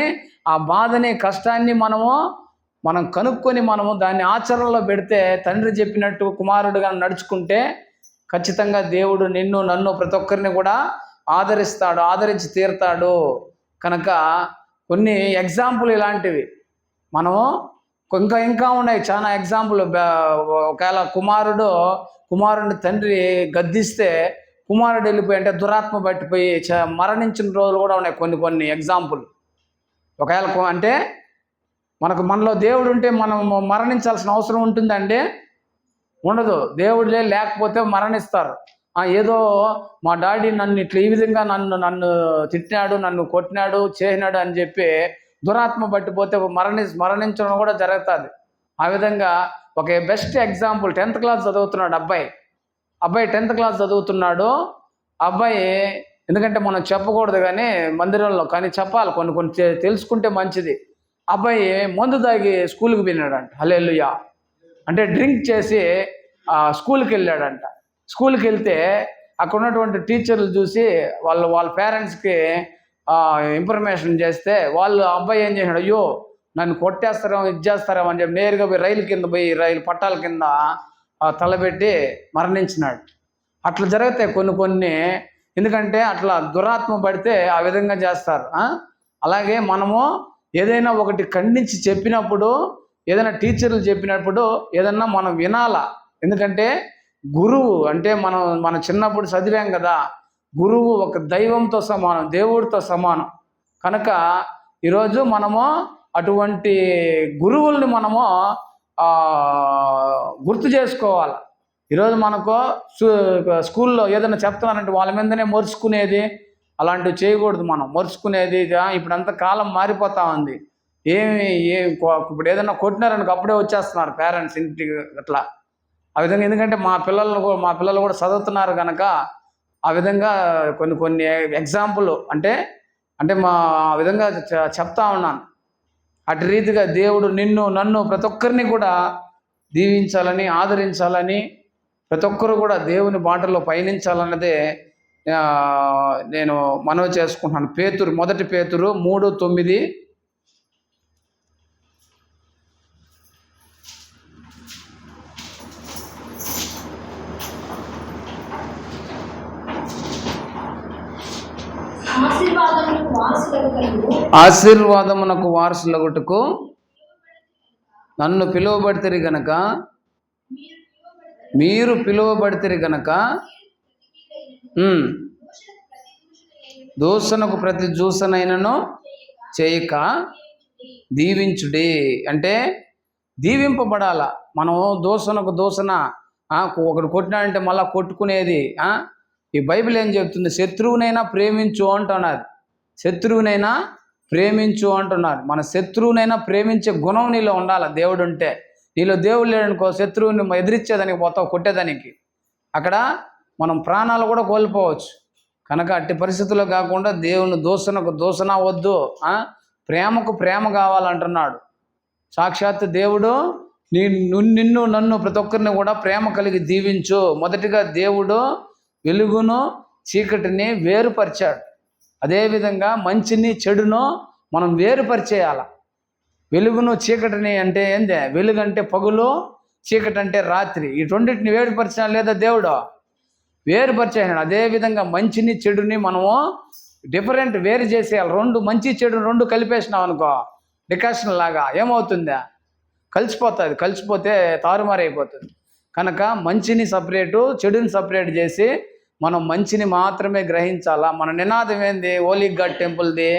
ఆ బాధని, కష్టాన్ని మనం కనుక్కొని మనము దాన్ని ఆచరణలో పెడితే, తండ్రి చెప్పినట్టు కుమారుడుగా నడుచుకుంటే ఖచ్చితంగా దేవుడు నిన్ను, నన్ను, ప్రతి ఒక్కరిని కూడా ఆదరిస్తాడు, ఆదరించి తీరుతాడు. కనుక కొన్ని ఎగ్జాంపుల్ ఇలాంటివి మనము ఇంకా ఉన్నాయి చాలా ఎగ్జాంపుల్. ఒకవేళ కుమారుడిని తండ్రి గద్దిస్తే కుమారుడు వెళ్ళిపోయి, అంటే దురాత్మ పట్టిపోయి మరణించిన రోజులు కూడా ఉన్నాయి కొన్ని ఎగ్జాంపుల్. ఒకవేళ అంటే మనలో దేవుడు ఉంటే మనం మరణించాల్సిన అవసరం ఉంటుందండి? ఉండదు. దేవుడులే లేకపోతే మరణిస్తారు. ఏదో మా డాడీ నన్ను ఇట్లా ఈ విధంగా నన్ను తిట్టినాడు, నన్ను కొట్టినాడు, చేసినాడు అని చెప్పి దురాత్మ పట్టిపోతే మరణించడం కూడా జరుగుతుంది. ఆ విధంగా ఒక బెస్ట్ ఎగ్జాంపుల్, 10th క్లాస్ చదువుతున్నాడు అబ్బాయి 10th క్లాస్ చదువుతున్నాడు. అబ్బాయి, ఎందుకంటే మనం చెప్పకూడదు కానీ మందిరంలో, కానీ చెప్పాలి, కొన్ని తెలుసుకుంటే మంచిది. అబ్బాయి మందు తాగి స్కూల్కి పోయినాడంట. హల్లెలూయా. అంటే డ్రింక్ చేసి స్కూల్కి వెళ్ళాడంట. స్కూల్కి వెళ్తే అక్కడ ఉన్నటువంటి టీచర్లు చూసి వాళ్ళ పేరెంట్స్కి ఇన్ఫర్మేషన్ చేస్తే, వాళ్ళు అబ్బాయి ఏం చేసినాడు, అయ్యో నన్ను కొట్టేస్తారేమో, ఇది చేస్తారేమో అని చెప్పి నేరుగా పోయి రైలు పట్టాల కింద తలబెట్టి మరణించినాడు. అట్లా జరిగితే కొన్ని ఎందుకంటే అట్లా దురాత్మ పడితే ఆ విధంగా చేస్తారు. అలాగే మనము ఏదైనా ఒకటి ఖండించి చెప్పినప్పుడు, ఏదైనా టీచర్లు చెప్పినప్పుడు ఏదన్నా మనం వినాలా. ఎందుకంటే గురువు అంటే మనం చిన్నప్పుడు చదివాం కదా, గురువు ఒక దైవంతో సమానం, దేవుడితో సమానం. కనుక ఈరోజు మనము అటువంటి గురువుల్ని మనము గుర్తు చేసుకోవాలి. ఈరోజు మనకు స్కూల్లో ఏదైనా చెప్తున్నారంటే వాళ్ళ మీదనే మొరుచుకునేది, అలాంటివి చేయకూడదు. మనం మొరుచుకునేది ఇప్పుడంతా కాలం మారిపోతా ఉంది. ఇప్పుడు ఏదైనా కొట్టినారనుకో అప్పుడే వచ్చేస్తున్నారు పేరెంట్స్ ఇంటికి. అట్లా ఆ విధంగా, ఎందుకంటే మా పిల్లలు కూడా చదువుతున్నారు కనుక ఆ విధంగా కొన్ని ఎగ్జాంపుల్ అంటే ఆ విధంగా చెప్తా ఉన్నాను. అటు రీతిగా దేవుడు నన్ను ప్రతి ఒక్కరిని కూడా దీవించాలని, ఆదరించాలని, ప్రతి ఒక్కరు కూడా దేవుని బాటలో పయనించాలన్నదే నేను మనవి చేసుకుంటున్నాను. మొదటి పేతురు 3:9. ఆశీర్వాదమునకు వారసులగుటకు నన్ను పిలువబడితిరి గనక, మీరు పిలువబడితిరి గనక దూషణకు ప్రతి దూషణైనను చేయక దీవించుడి. అంటే దీవింపబడాల. మనం దూషణ ఒకడు కొట్టినాడంటే మళ్ళా కొట్టుకునేది. ఈ బైబిల్ ఏం చెప్తుంది? శత్రువునైనా ప్రేమించు అంటున్నారు. శత్రువునైనా ప్రేమించు అంటున్నారు. మన శత్రువునైనా ప్రేమించే గుణం నీలో ఉండాలి. దేవుడు ఉంటే, నీలో దేవుడు లేడనుకో, శత్రువుని ఎదిరించేదానికి పోతావు, కొట్టేదానికి. అక్కడ మనం ప్రాణాలు కూడా కోల్పోవచ్చు. కనుక అట్టి పరిస్థితుల్లో కాకుండా దేవుని దూషణ వద్దు, ప్రేమకు ప్రేమ కావాలంటున్నాడు. సాక్షాత్ దేవుడు నన్ను ప్రతి ఒక్కరిని కూడా ప్రేమ కలిగి దీవించు. మొదటిగా దేవుడు వెలుగును చీకటిని వేరుపరిచాడు. అదేవిధంగా మంచిని చెడును మనం వేరుపరిచేయాల. వెలుగును చీకటిని అంటే ఏందే? వెలుగు అంటే పగులు, చీకటి అంటే రాత్రి. ఈ రెండింటిని వేరుపరిచాడు లేదా దేవుడు? వేరుపరిచేయాడు. అదేవిధంగా మంచిని చెడుని మనము వేరు చేసేయాలి. మంచి చెడు రెండు కలిపేసినాం అనుకో, డికాషన్ లాగా ఏమవుతుందా? కలిసిపోతే తారుమారైపోతుంది. కనుక మంచిని సపరేటు, చెడుని సపరేట్ చేసి మనం మంచిని మాత్రమే గ్రహించాలా. మన నినాదం ఏంది? హోలీ గాడ్ టెంపుల్ది,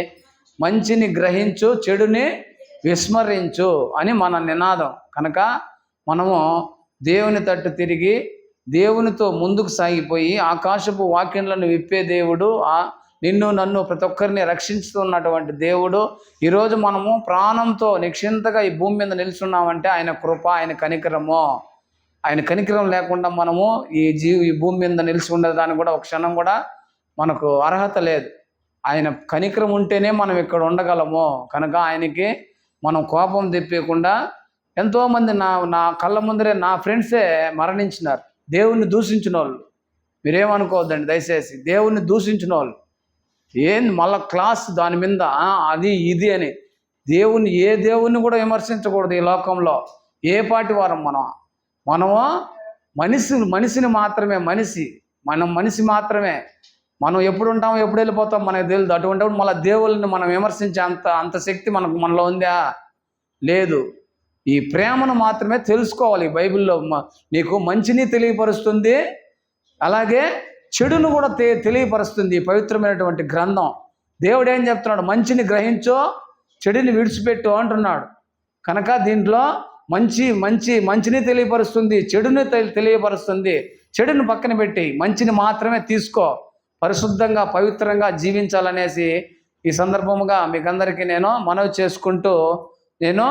మంచిని గ్రహించు, చెడుని విస్మరించు అని మన నినాదం. కనుక మనము దేవుని తట్టు తిరిగి దేవునితో ముందుకు సాగిపోయి ఆకాశపు వాక్యములను విప్పే దేవుడు, నన్ను ప్రతి ఒక్కరిని రక్షిస్తున్నటువంటి దేవుడు. ఈరోజు మనము ప్రాణంతో నిశ్చింతగా ఈ భూమి మీద నిలుచున్నామంటే ఆయన కృప, ఆయన కనికరము. ఆయన కనికరం లేకుండా మనము ఈ భూమి మీద నిలిచి ఉండేదానికి కూడా ఒక క్షణం కూడా మనకు అర్హత లేదు. ఆయన కనికరం ఉంటేనే మనం ఇక్కడ ఉండగలము. కనుక ఆయనకి మనం కోపం తెప్పకుండా, ఎంతోమంది నా కళ్ళ ముందరే నా ఫ్రెండ్సే మరణించినారు, దేవుణ్ణి దూషించిన వాళ్ళు. మీరేమనుకోవద్దండి దయచేసి. దేవుణ్ణి దూషించిన వాళ్ళు ఏంది మళ్ళా క్లాస్ దాని మీద అది ఇది అని. ఏ దేవుణ్ణి కూడా విమర్శించకూడదు ఈ లోకంలో. ఏ పాటి వారం మనము మనిషిని మాత్రమే. మనం మనిషి మాత్రమే. మనం ఎప్పుడు ఉంటామో ఎప్పుడు వెళ్ళిపోతాం మనకు తెలియదు. అటువంటిప్పుడు మళ్ళీ దేవుళ్ళని మనం విమర్శించే అంత శక్తి మనలో ఉందా? లేదు. ఈ ప్రేమను మాత్రమే తెలుసుకోవాలి. ఈ బైబిల్లో నీకు మంచిని తెలియపరుస్తుంది, అలాగే చెడును కూడా తెలియపరుస్తుంది ఈ పవిత్రమైనటువంటి గ్రంథం. దేవుడు ఏం చెప్తున్నాడు? మంచిని గ్రహించో, చెడుని విడిచిపెట్టు అంటున్నాడు. కనుక దీంట్లో మంచిని తెలియపరుస్తుంది, చెడుని తెలియపరుస్తుంది. చెడుని పక్కన పెట్టి మంచిని మాత్రమే తీసుకో, పరిశుద్ధంగా పవిత్రంగా జీవించాలనేసి ఈ సందర్భముగా మీకందరికీ నేను మనవి చేసుకుంటూ నేను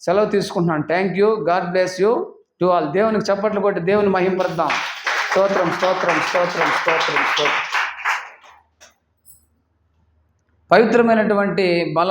సెలవు తీసుకుంటున్నాను. Thank you. God bless you to all. దేవునికి చప్పట్లు కొట్టి దేవుని మహింపరుద్దాం. స్తోత్రం స్తోత్రం స్తోత్రం స్తోత్రం స్తోత్రం. పవిత్రమైనటువంటి బల